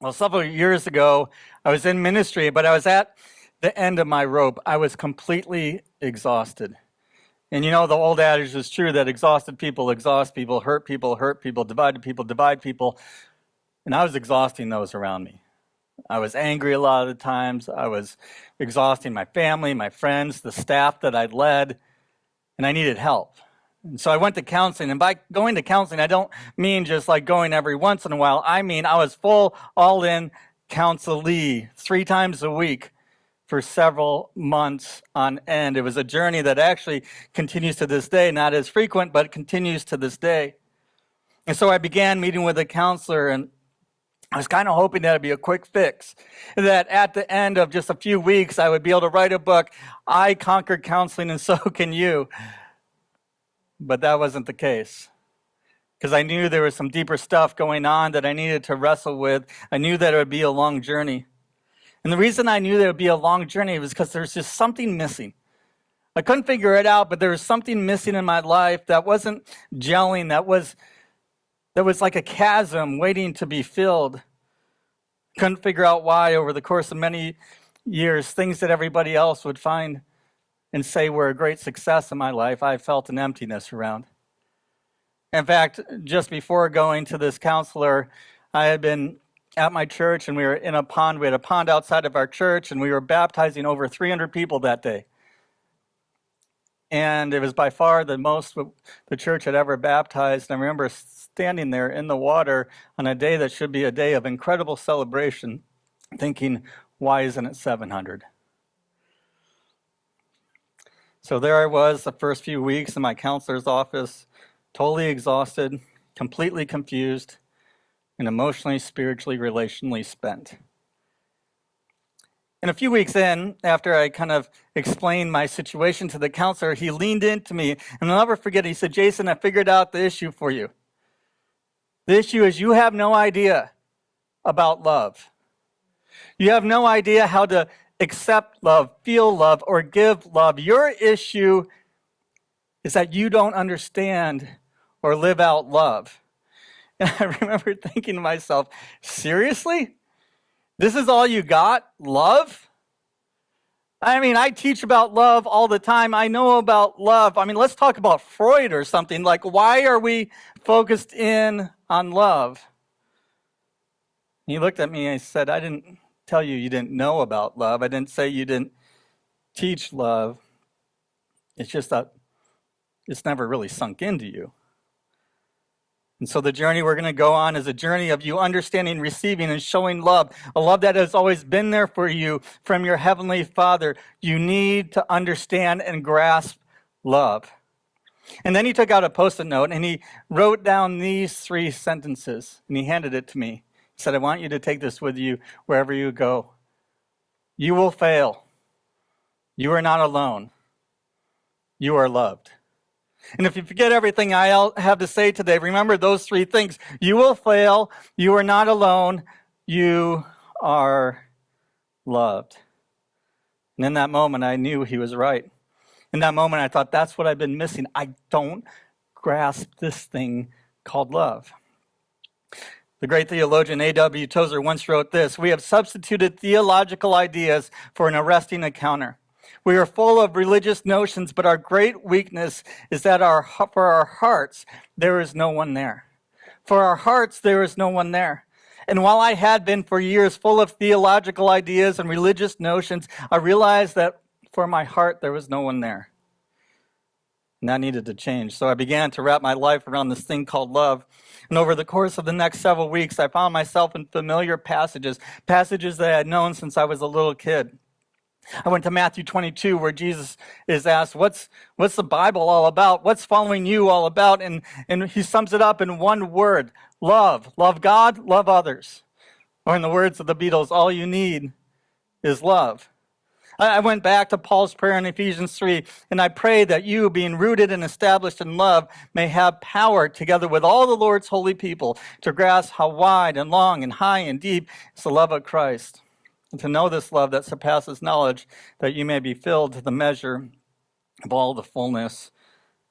Well, several years ago, I was in ministry, but I was at the end of my rope. I was completely exhausted. And you know, the old adage is true that exhausted people exhaust people, hurt people, divided people divide people. And I was exhausting those around me. I was angry a lot of the times. I was exhausting my family, my friends, the staff that I'd led, and I needed help. And so I went to counseling. And by going to counseling, I don't mean just like going every once in a while. I mean, I was full, all in counselee 3 times a week for several months on end. It was a journey that actually continues to this day, not as frequent, but continues to this day. And so I began meeting with a counselor, and I was kind of hoping that it'd be a quick fix, that at the end of just a few weeks, I would be able to write a book, I Conquered Counseling and So Can You. But that wasn't the case, because I knew there was some deeper stuff going on that I needed to wrestle with. I knew that it would be a long journey. And the reason I knew that it would be a long journey was because there's just something missing. I couldn't figure it out, but there was something missing in my life that wasn't gelling, that was like a chasm waiting to be filled. Couldn't figure out why over the course of many years, things that everybody else would find and say were a great success in my life, I felt an emptiness around. In fact, just before going to this counselor, I had been at my church, and we were in a pond. We had a pond outside of our church, and we were baptizing over 300 people that day. And it was by far the most the church had ever baptized. And I remember standing there in the water on a day that should be a day of incredible celebration, thinking, why isn't it 700? So there I was the first few weeks in my counselor's office, totally exhausted, completely confused, and emotionally, spiritually, relationally spent. And a few weeks in, after I kind of explained my situation to the counselor, he leaned into me, and I'll never forget, he said, Jason, I figured out the issue for you. The issue is you have no idea about love. You have no idea how to accept love, feel love, or give love. Your issue is that you don't understand or live out love. And I remember thinking to myself, seriously? This is all you got? Love? I mean, I teach about love all the time. I know about love. I mean, let's talk about Freud or something. Like, why are we focused in on love? He looked at me and he said, I didn't tell you you didn't know about love. I didn't say you didn't teach love. It's just that it's never really sunk into you. And so the journey we're going to go on is a journey of you understanding, receiving, and showing love, a love that has always been there for you from your Heavenly Father. You need to understand and grasp love. And then he took out a Post-it note and he wrote down these 3 sentences, and he handed it to me. He said, I want you to take this with you wherever you go. You will fail. You are not alone. You are loved. And if you forget everything I have to say today, remember those 3 things. You will fail. You are not alone. You are loved. And in that moment, I knew he was right. In that moment, I thought, that's what I've been missing. I don't grasp this thing called love. The great theologian A.W. Tozer once wrote this: we have substituted theological ideas for an arresting encounter. We are full of religious notions, but our great weakness is that for our hearts, there is no one there. For our hearts, there is no one there. And while I had been for years full of theological ideas and religious notions, I realized that for my heart, there was no one there. And that needed to change. So I began to wrap my life around this thing called love. And over the course of the next several weeks, I found myself in familiar passages that I had known since I was a little kid. I went to Matthew 22, where Jesus is asked, what's the Bible all about? What's following you all about? And he sums it up in one word: love. Love God, love others. Or in the words of the Beatles, all you need is love. I went back to Paul's prayer in Ephesians 3, and I pray that you, being rooted and established in love, may have power, together with all the Lord's holy people, to grasp how wide and long and high and deep is the love of Christ, and to know this love that surpasses knowledge, that you may be filled to the measure of all the fullness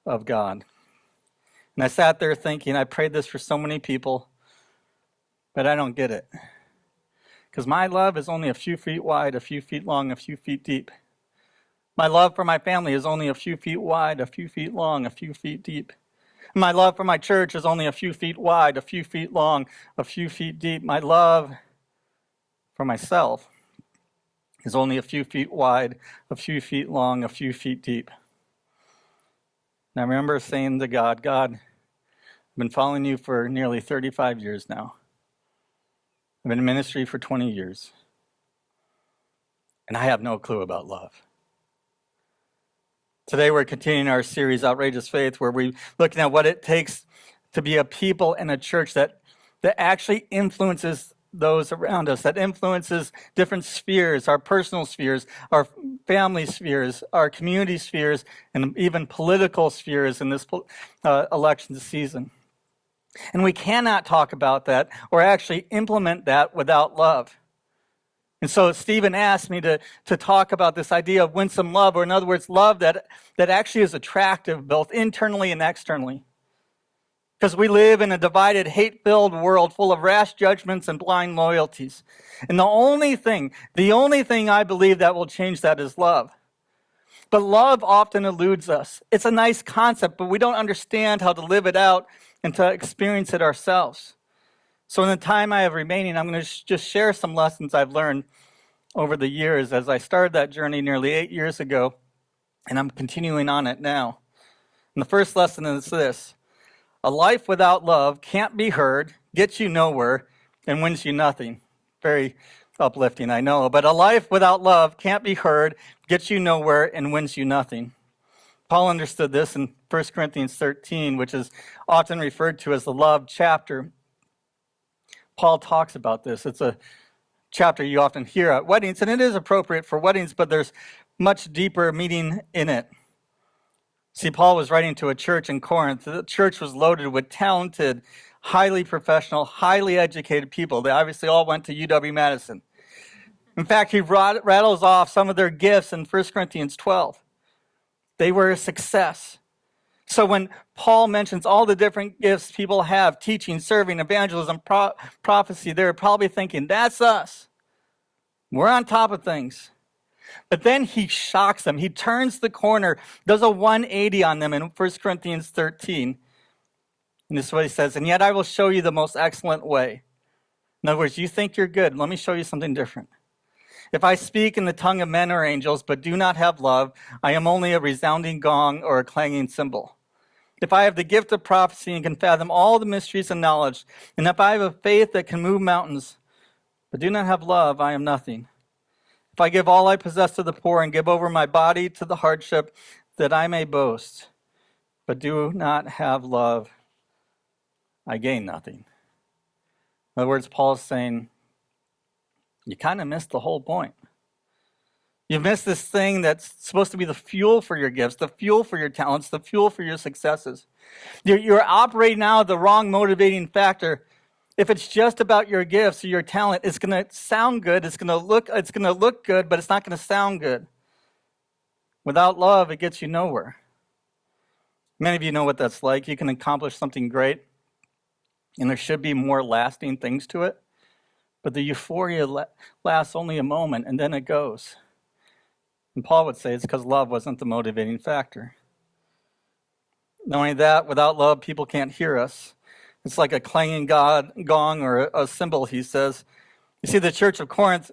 of God. And I sat there thinking, I prayed this for so many people, but I don't get it. Because my love is only a few feet wide, a few feet long, a few feet deep. My love for my family is only a few feet wide, a few feet long, a few feet deep. My love for my church is only a few feet wide, a few feet long, a few feet deep. My love for myself is only a few feet wide, a few feet long, a few feet deep. And I remember saying to God, God, I've been following you for nearly 35 years now. I've been in ministry for 20 years. And I have no clue about love. Today we're continuing our series, Outrageous Faith, where we're looking at what it takes to be a people and a church that actually influences those around us, that influences different spheres, our personal spheres, our family spheres, our community spheres, and even political spheres in this election season. And we cannot talk about that or actually implement that without love. And so Stephen asked me to talk about this idea of winsome love, or in other words, love that actually is attractive both internally and externally. Because we live in a divided, hate-filled world full of rash judgments and blind loyalties. And the only thing I believe that will change that is love. But love often eludes us. It's a nice concept, but we don't understand how to live it out and to experience it ourselves. So in the time I have remaining, I'm going to just share some lessons I've learned over the years as I started that journey nearly 8 years ago, and I'm continuing on it now. And the first lesson is this: a life without love can't be heard, gets you nowhere, and wins you nothing. Very uplifting, I know, but a life without love can't be heard, gets you nowhere, and wins you nothing. Paul understood this in 1 Corinthians 13, which is often referred to as the love chapter. Paul talks about this. It's a chapter you often hear at weddings, and it is appropriate for weddings, but there's much deeper meaning in it. See, Paul was writing to a church in Corinth. The church was loaded with talented, highly professional, highly educated people. They obviously all went to UW-Madison. In fact, he rattles off some of their gifts in 1 Corinthians 12. They were a success. So when Paul mentions all the different gifts people have, teaching, serving, evangelism, prophecy, they're probably thinking, that's us. We're on top of things. But then he shocks them. He turns the corner, does a 180 on them in 1 Corinthians 13. And this is what he says: and yet I will show you the most excellent way. In other words, you think you're good. Let me show you something different. If I speak in the tongue of men or angels, but do not have love, I am only a resounding gong or a clanging cymbal. If I have the gift of prophecy and can fathom all the mysteries and knowledge, and if I have a faith that can move mountains, but do not have love, I am nothing. If I give all I possess to the poor and give over my body to the hardship, that I may boast, but do not have love, I gain nothing. In other words, Paul is saying, you kind of missed the whole point. You've missed this thing that's supposed to be the fuel for your gifts, the fuel for your talents, the fuel for your successes. You're operating out of the wrong motivating factor. If it's just about your gifts or your talent, it's going to sound good, it's going to look good, but it's not going to sound good. Without love, it gets you nowhere. Many of you know what that's like. You can accomplish something great, and there should be more lasting things to it, but the euphoria lasts only a moment, and then it goes. And Paul would say it's because love wasn't the motivating factor. Not only that, without love, people can't hear us. It's like a clanging gong or a cymbal, he says. You see, the church of Corinth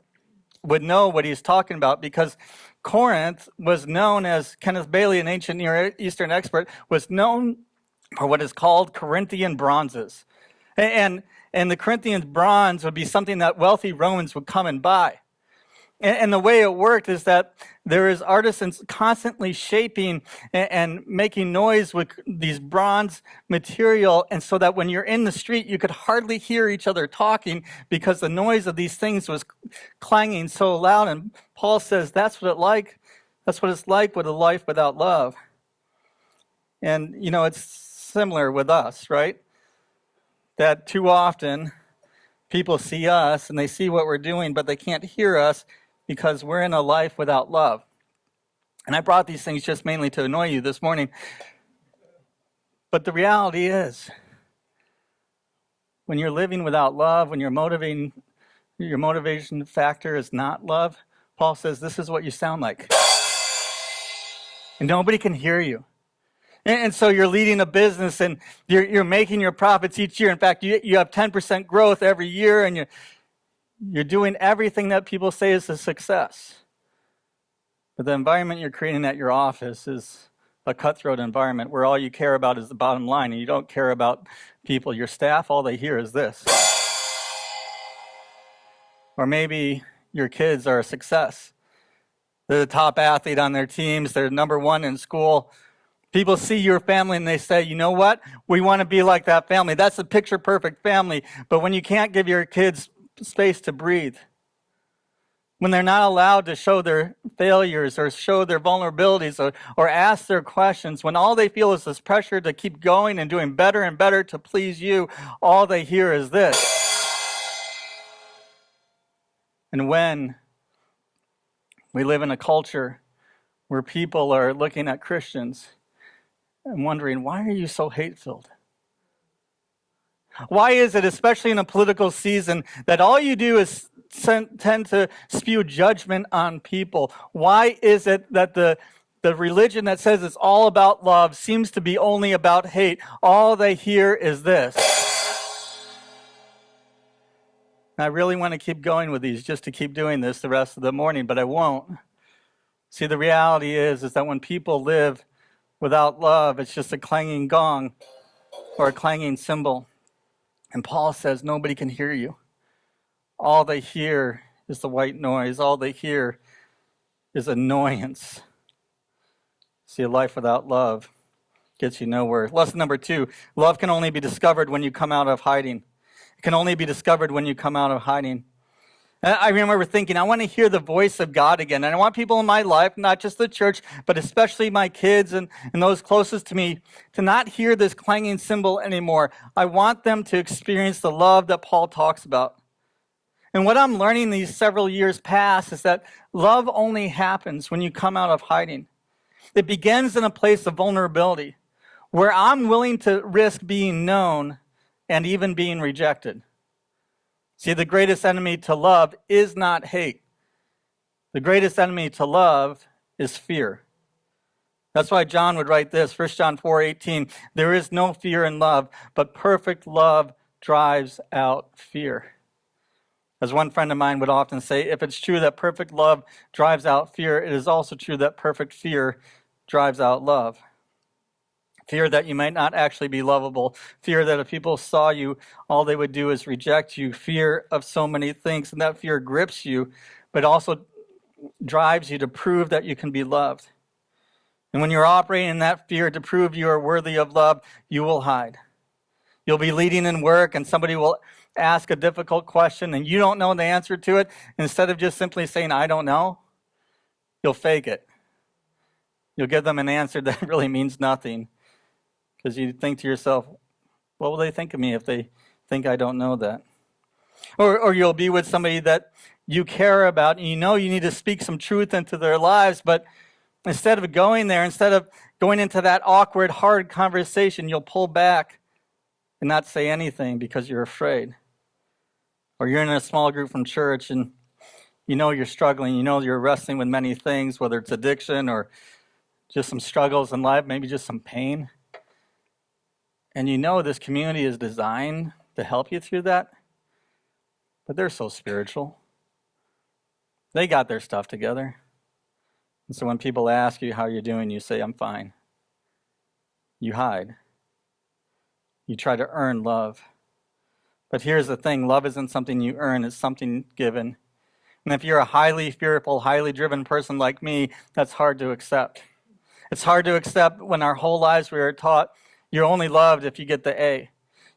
would know what he's talking about, because Corinth was known as, Kenneth Bailey, an ancient Near Eastern expert, was known for what is called Corinthian bronzes. And the Corinthian bronze would be something that wealthy Romans would come and buy. And the way it worked is that there is artisans constantly shaping and making noise with these bronze material, and so that when you're in the street, you could hardly hear each other talking because the noise of these things was clanging so loud. And Paul says that's what it's like with a life without love. And it's similar with us, right? That too often people see us and they see what we're doing, but they can't hear us because we're in a life without love. And I brought these things just mainly to annoy you this morning. But the reality is, when you're living without love, when your motivating your motivation factor is not love, Paul says this is what you sound like. And nobody can hear you. And so you're leading a business and you're making your profits each year. In fact, you have 10% growth every year, and you're doing everything that people say is a success. But the environment you're creating at your office is a cutthroat environment where all you care about is the bottom line, and you don't care about people. Your staff, all they hear is this. Or maybe your kids are a success. They're the top athlete on their teams. They're number one in school. People see your family and they say, you know what? We want to be like that family. That's a picture-perfect family. But when you can't give your kids space to breathe, when they're not allowed to show their failures or show their vulnerabilities or ask their questions, when all they feel is this pressure to keep going and doing better and better to please you, all they hear is this. And when we live in a culture where people are looking at Christians and wondering, why are you so hate-filled? Why is it, especially in a political season, that all you do is tend to spew judgment on people? Why is it that the religion that says it's all about love seems to be only about hate? All they hear is this. And I really want to keep going with these, just to keep doing this the rest of the morning, but I won't. See, the reality is that when people live without love, it's just a clanging gong or a clanging cymbal. And Paul says nobody can hear you. All they hear is the white noise. All they hear is annoyance. See, a life without love gets you nowhere. Lesson number 2, love can only be discovered when you come out of hiding. It can only be discovered when you come out of hiding. I remember thinking, I want to hear the voice of God again. And I want people in my life, not just the church, but especially my kids and those closest to me, to not hear this clanging cymbal anymore. I want them to experience the love that Paul talks about. And what I'm learning these several years past is that love only happens when you come out of hiding. It begins in a place of vulnerability, where I'm willing to risk being known and even being rejected. See, the greatest enemy to love is not hate. The greatest enemy to love is fear. That's why John would write this, 1 John 4:18, there is no fear in love, but perfect love drives out fear. As one friend of mine would often say, if it's true that perfect love drives out fear, it is also true that perfect fear drives out love. Fear that you might not actually be lovable. Fear that if people saw you, all they would do is reject you. Fear of so many things. And that fear grips you, but also drives you to prove that you can be loved. And when you're operating in that fear to prove you are worthy of love, you will hide. You'll be leading in work and somebody will ask a difficult question and you don't know the answer to it. Instead of just simply saying, I don't know, you'll fake it. You'll give them an answer that really means nothing. Because you think to yourself, what will they think of me if they think I don't know that? Or you'll be with somebody that you care about and you know you need to speak some truth into their lives, but instead of going there, instead of going into that awkward, hard conversation, you'll pull back and not say anything because you're afraid. Or you're in a small group from church and you know you're struggling, you know you're wrestling with many things, whether it's addiction or just some struggles in life, maybe just some pain. And you know this community is designed to help you through that, but they're so spiritual. They got their stuff together. And so when people ask you how you're doing, you say, I'm fine. You hide. You try to earn love. But here's the thing, love isn't something you earn, it's something given. And if you're a highly fearful, highly driven person like me, that's hard to accept. It's hard to accept when our whole lives we are taught you're only loved if you get the A.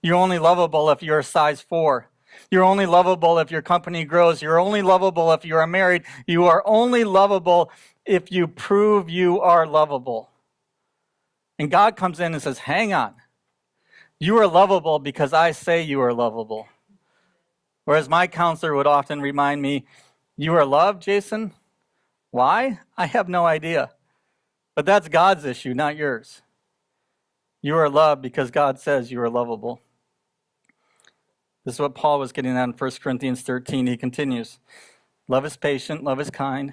You're only lovable if you're a size 4. You're only lovable if your company grows. You're only lovable if you are married. You are only lovable if you prove you are lovable. And God comes in and says, hang on. You are lovable because I say you are lovable. Whereas my counselor would often remind me, you are loved, Jason? Why? I have no idea. But that's God's issue, not yours. You are loved because God says you are lovable. This is what Paul was getting at in 1 Corinthians 13. He continues, love is patient, love is kind.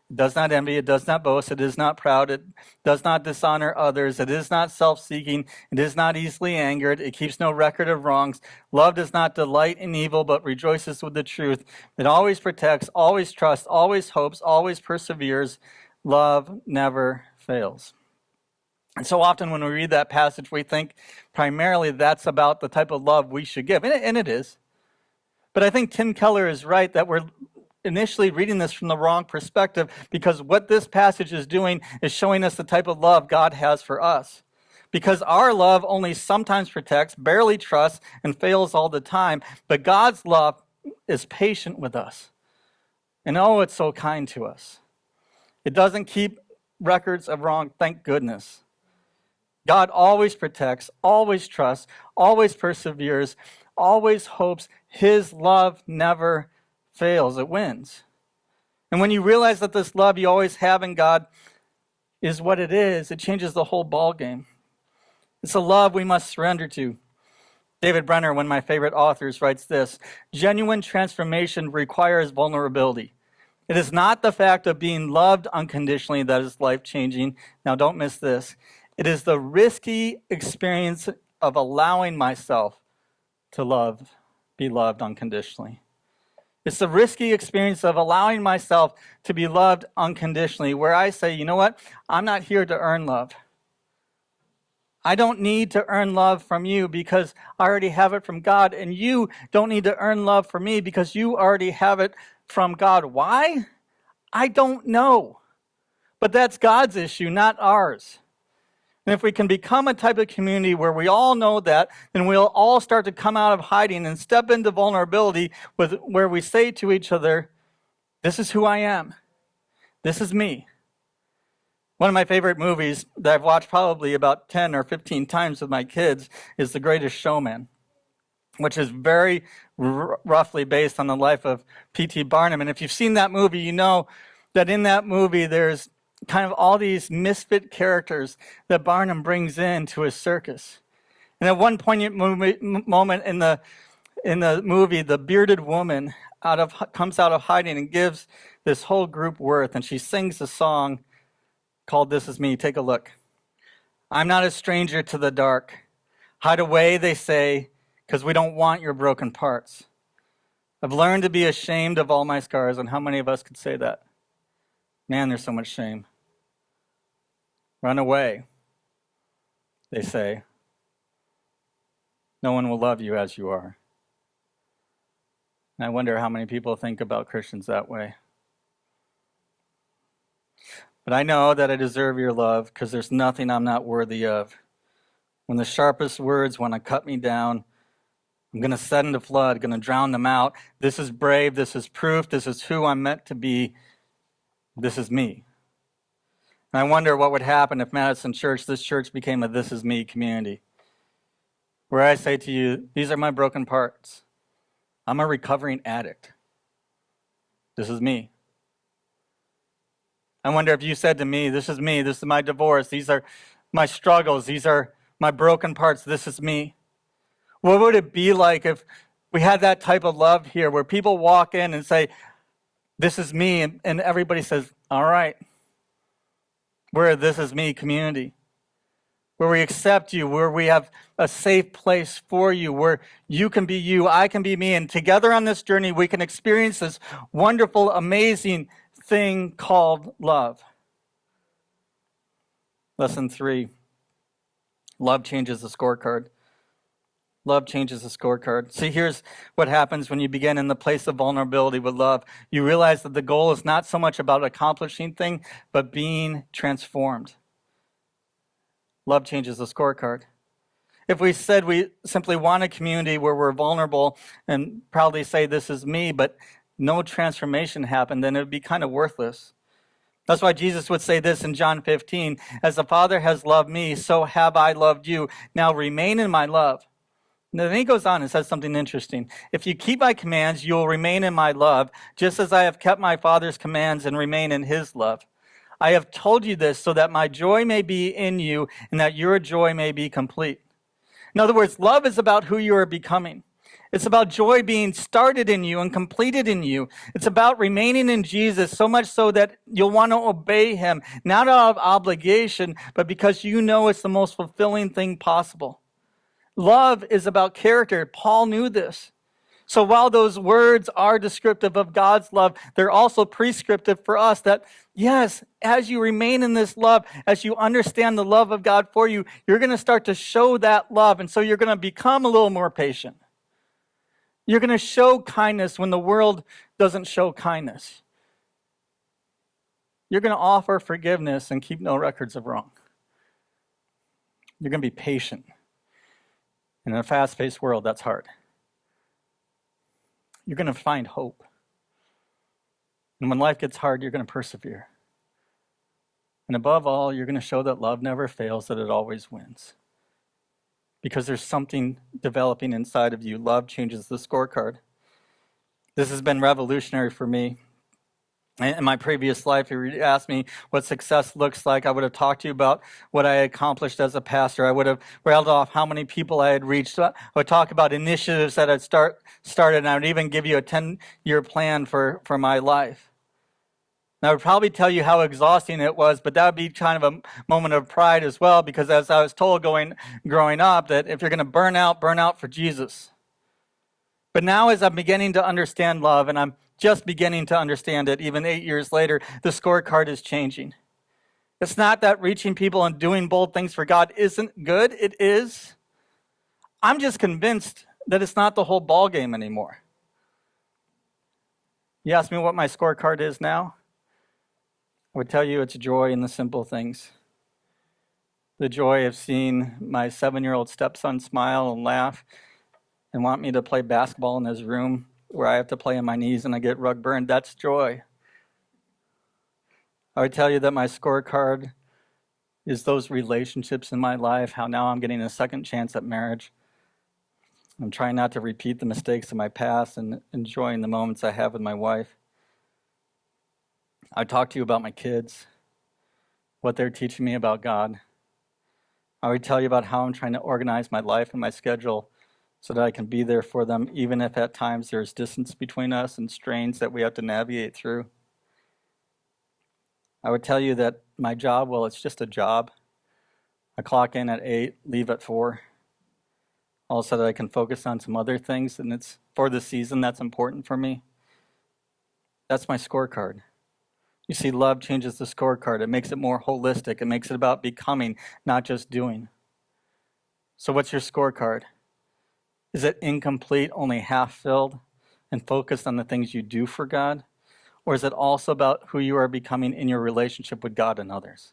It does not envy, it does not boast, it is not proud, it does not dishonor others, it is not self-seeking, it is not easily angered, it keeps no record of wrongs. Love does not delight in evil, but rejoices with the truth. It always protects, always trusts, always hopes, always perseveres. Love never fails. And so often when we read that passage, we think primarily that's about the type of love we should give, and it is. But I think Tim Keller is right that we're initially reading this from the wrong perspective, because what this passage is doing is showing us the type of love God has for us. Because our love only sometimes protects, barely trusts, and fails all the time. But God's love is patient with us. And oh, it's so kind to us. It doesn't keep records of wrong, thank goodness. God always protects, always trusts, always perseveres, always hopes. His love never fails, it wins. And when you realize that this love you always have in God is what it is, it changes the whole ball game. It's a love we must surrender to. David Brenner, one of my favorite authors, writes this: genuine transformation requires vulnerability. It is not the fact of being loved unconditionally that is life-changing. Now don't miss this. It is the risky experience of allowing myself to be loved unconditionally. It's the risky experience of allowing myself to be loved unconditionally, where I say, you know what? I'm not here to earn love. I don't need to earn love from you because I already have it from God, and you don't need to earn love from me because you already have it from God. Why? I don't know. But that's God's issue, not ours. And if we can become a type of community where we all know that, then we'll all start to come out of hiding and step into vulnerability where we say to each other, this is who I am. This is me. One of my favorite movies that I've watched probably about 10 or 15 times with my kids is The Greatest Showman, which is very roughly based on the life of P.T. Barnum. And if you've seen that movie, you know that in that movie there's kind of all these misfit characters that Barnum brings into his circus. And at one poignant moment in the movie, the bearded woman comes out of hiding and gives this whole group worth, and she sings a song called This Is Me. Take a look. I'm not a stranger to the dark. Hide away, they say, because we don't want your broken parts. I've learned to be ashamed of all my scars, and how many of us could say that? Man, there's so much shame. Run away, they say. No one will love you as you are. And I wonder how many people think about Christians that way. But I know that I deserve your love because there's nothing I'm not worthy of. When the sharpest words want to cut me down, I'm going to send a flood, going to drown them out. This is brave, this is proof, this is who I'm meant to be. This is me. And I wonder what would happen if Madison Church, this church, became a This Is Me community. Where I say to you, these are my broken parts. I'm a recovering addict. This is me. I wonder if you said to me, this is me, this is my divorce, these are my struggles, these are my broken parts, this is me. What would it be like if we had that type of love here where people walk in and say, this is me, and everybody says, all right. We're a This Is Me community, where we accept you, where we have a safe place for you, where you can be you, I can be me, and together on this journey we can experience this wonderful, amazing thing called love. Lesson 3, love changes the scorecard. Love changes the scorecard. See, here's what happens when you begin in the place of vulnerability with love. You realize that the goal is not so much about accomplishing things, but being transformed. Love changes the scorecard. If we said we simply want a community where we're vulnerable and proudly say, this is me, but no transformation happened, then it would be kind of worthless. That's why Jesus would say this in John 15, as the Father has loved me, so have I loved you. Now remain in my love. And then he goes on and says something interesting. If you keep my commands, you will remain in my love, just as I have kept my Father's commands and remain in his love. I have told you this so that my joy may be in you and that your joy may be complete. In other words, love is about who you are becoming. It's about joy being started in you and completed in you. It's about remaining in Jesus so much so that you'll want to obey him, not out of obligation, but because you know it's the most fulfilling thing possible. Love is about character. Paul knew this. So while those words are descriptive of God's love, they're also prescriptive for us that, yes, as you remain in this love, as you understand the love of God for you, you're going to start to show that love. And so you're going to become a little more patient. You're going to show kindness when the world doesn't show kindness. You're going to offer forgiveness and keep no records of wrong. You're going to be patient. In a fast-paced world, that's hard. You're going to find hope. And when life gets hard, you're going to persevere. And above all, you're going to show that love never fails, that it always wins. Because there's something developing inside of you. Love changes the scorecard. This has been revolutionary for me. In my previous life, if you asked me what success looks like, I would have talked to you about what I had accomplished as a pastor. I would have railed off how many people I had reached. I would talk about initiatives that I'd started, and I would even give you a 10-year plan for my life. And I would probably tell you how exhausting it was, but that would be kind of a moment of pride as well, because as I was told growing up, that if you're going to burn out for Jesus. But now as I'm beginning to understand love, and I'm just beginning to understand it, even 8 years later, the scorecard is changing. It's not that reaching people and doing bold things for God isn't good. It is. I'm just convinced that it's not the whole ball game anymore. You ask me what my scorecard is now? I would tell you it's joy in the simple things. The joy of seeing my 7-year-old stepson smile and laugh and want me to play basketball in his room where I have to play on my knees and I get rug burned. That's joy. I would tell you that my scorecard is those relationships in my life, how now I'm getting a second chance at marriage. I'm trying not to repeat the mistakes of my past and enjoying the moments I have with my wife. I talk to you about my kids, what they're teaching me about God. I would tell you about how I'm trying to organize my life and my schedule so that I can be there for them, even if at times there's distance between us and strains that we have to navigate through. I would tell you that my job, well, it's just a job. I clock in at 8, leave at 4. Also that I can focus on some other things, and it's for the season that's important for me. That's my scorecard. You see, love changes the scorecard. It makes it more holistic. It makes it about becoming, not just doing. So what's your scorecard? Is it incomplete, only half filled, and focused on the things you do for God? Or is it also about who you are becoming in your relationship with God and others?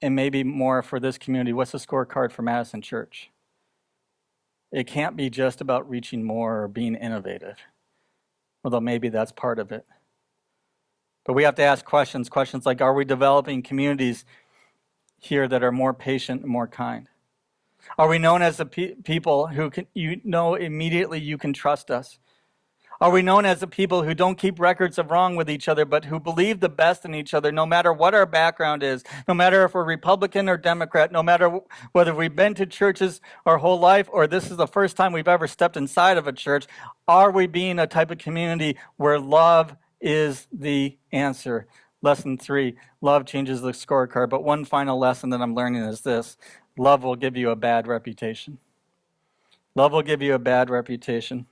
And maybe more for this community, what's the scorecard for Madison Church? It can't be just about reaching more or being innovative, although maybe that's part of it. But we have to ask questions like, are we developing communities here that are more patient and more kind? Are we known as the people who immediately you can trust us? Are we known as the people who don't keep records of wrong with each other, but who believe the best in each other, no matter what our background is, no matter if we're Republican or Democrat, no matter whether we've been to churches our whole life or this is the first time we've ever stepped inside of a church? Are we being a type of community where love is the answer? Lesson 3, love changes the scorecard. But one final lesson that I'm learning is this: love will give you a bad reputation. Love will give you a bad reputation.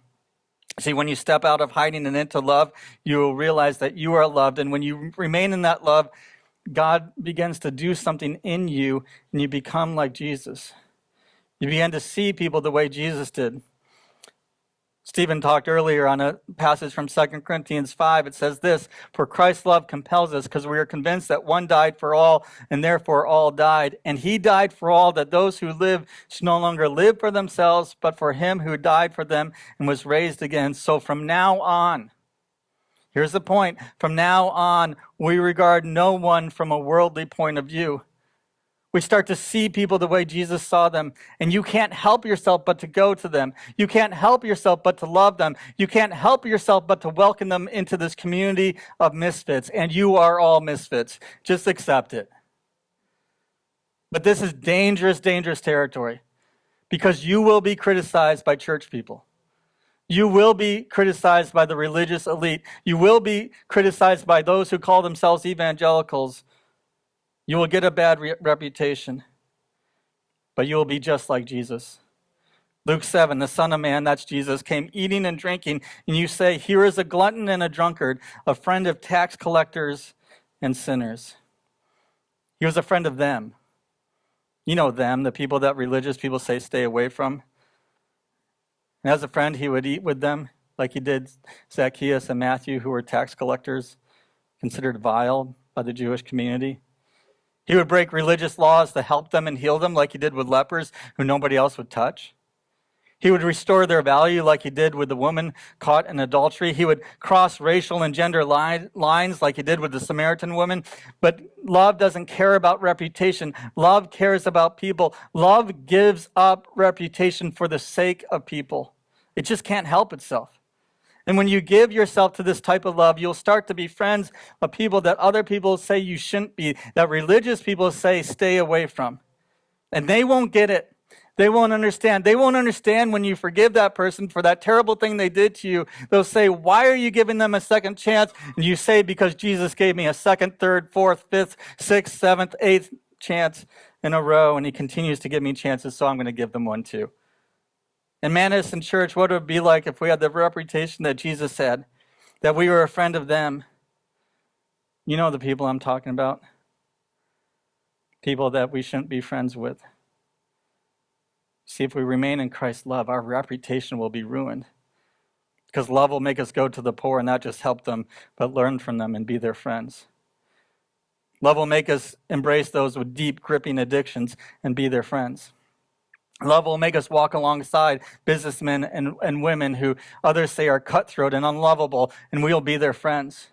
See, when you step out of hiding and into love, you will realize that you are loved. And when you remain in that love, God begins to do something in you, and you become like Jesus. You begin to see people the way Jesus did. Stephen talked earlier on a passage from 2 Corinthians 5. It says this: for Christ's love compels us, because we are convinced that one died for all, and therefore all died. And he died for all, that those who live should no longer live for themselves, but for him who died for them and was raised again. So from now on, here's the point, from now on, we regard no one from a worldly point of view. We start to see people the way Jesus saw them, and you can't help yourself but to go to them. You can't help yourself but to love them. You can't help yourself but to welcome them into this community of misfits, and you are all misfits. Just accept it. But this is dangerous, dangerous territory, because you will be criticized by church people. You will be criticized by the religious elite. You will be criticized by those who call themselves evangelicals. You will get a bad reputation, but you will be just like Jesus. Luke 7, the Son of Man, that's Jesus, came eating and drinking, and you say, here is a glutton and a drunkard, a friend of tax collectors and sinners. He was a friend of them. You know them, the people that religious people say stay away from. And as a friend, he would eat with them, like he did Zacchaeus and Matthew, who were tax collectors, considered vile by the Jewish community. He would break religious laws to help them and heal them, like he did with lepers who nobody else would touch. He would restore their value like he did with the woman caught in adultery. He would cross racial and gender lines like he did with the Samaritan woman. But love doesn't care about reputation. Love cares about people. Love gives up reputation for the sake of people. It just can't help itself. And when you give yourself to this type of love, you'll start to be friends of people that other people say you shouldn't be, that religious people say stay away from. And they won't get it. They won't understand. They won't understand when you forgive that person for that terrible thing they did to you. They'll say, why are you giving them a second chance? And you say, because Jesus gave me a second, third, fourth, fifth, sixth, seventh, eighth chance in a row, and he continues to give me chances, so I'm going to give them one too. In Madison Church, what would it be like if we had the reputation that Jesus had, that we were a friend of them? You know the people I'm talking about. People that we shouldn't be friends with. See, if we remain in Christ's love, our reputation will be ruined. Because love will make us go to the poor and not just help them, but learn from them and be their friends. Love will make us embrace those with deep, gripping addictions and be their friends. Love will make us walk alongside businessmen and women who others say are cutthroat and unlovable, and we'll be their friends.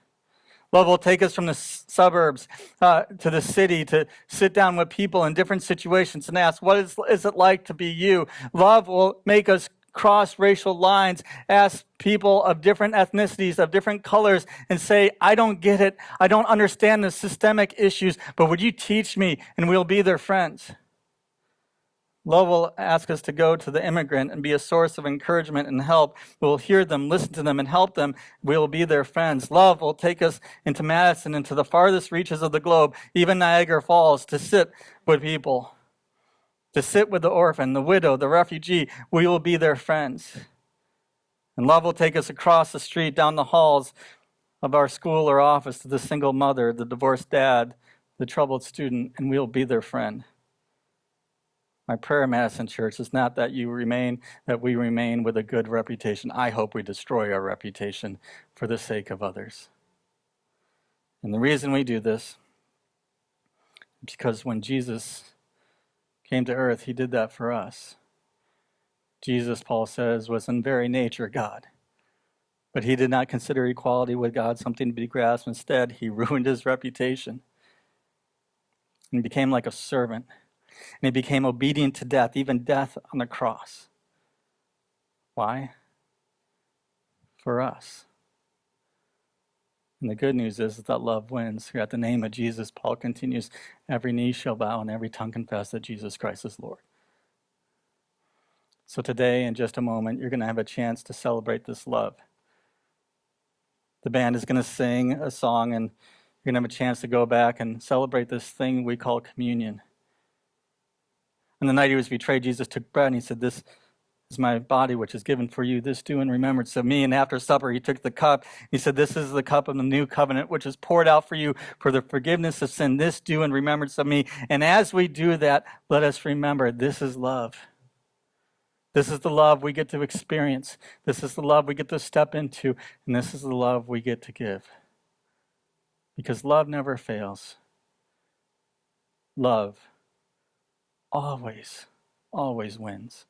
Love will take us from the suburbs to the city to sit down with people in different situations and ask, what is it like to be you? Love will make us cross racial lines, ask people of different ethnicities, of different colors, and say, I don't get it. I don't understand the systemic issues, but would you teach me? And we'll be their friends. Love will ask us to go to the immigrant and be a source of encouragement and help. We'll hear them, listen to them, and help them. We'll be their friends. Love will take us into Madison, into the farthest reaches of the globe, even Niagara Falls, to sit with people, to sit with the orphan, the widow, the refugee. We will be their friends. And love will take us across the street, down the halls of our school or office, to the single mother, the divorced dad, the troubled student, and we'll be their friend. My prayer, Madison Church, is not that we remain with a good reputation. I hope we destroy our reputation for the sake of others. And the reason we do this is because when Jesus came to earth, he did that for us. Jesus, Paul says, was in very nature God. But he did not consider equality with God something to be grasped. Instead, he ruined his reputation. And he became like a servant. And he became obedient to death, even death on the cross. Why? For us. And the good news is that love wins. At the name of Jesus, Paul continues, every knee shall bow and every tongue confess that Jesus Christ is Lord. So today, in just a moment, you're going to have a chance to celebrate this love. The band is going to sing a song, and you're going to have a chance to go back and celebrate this thing we call communion. On the night he was betrayed, Jesus took bread and he said, this is my body which is given for you. This do in remembrance of me. And after supper, he took the cup. He said, this is the cup of the new covenant, which is poured out for you for the forgiveness of sin. This do in remembrance of me. And as we do that, let us remember this is love. This is the love we get to experience. This is the love we get to step into. And this is the love we get to give. Because love never fails. Love always wins.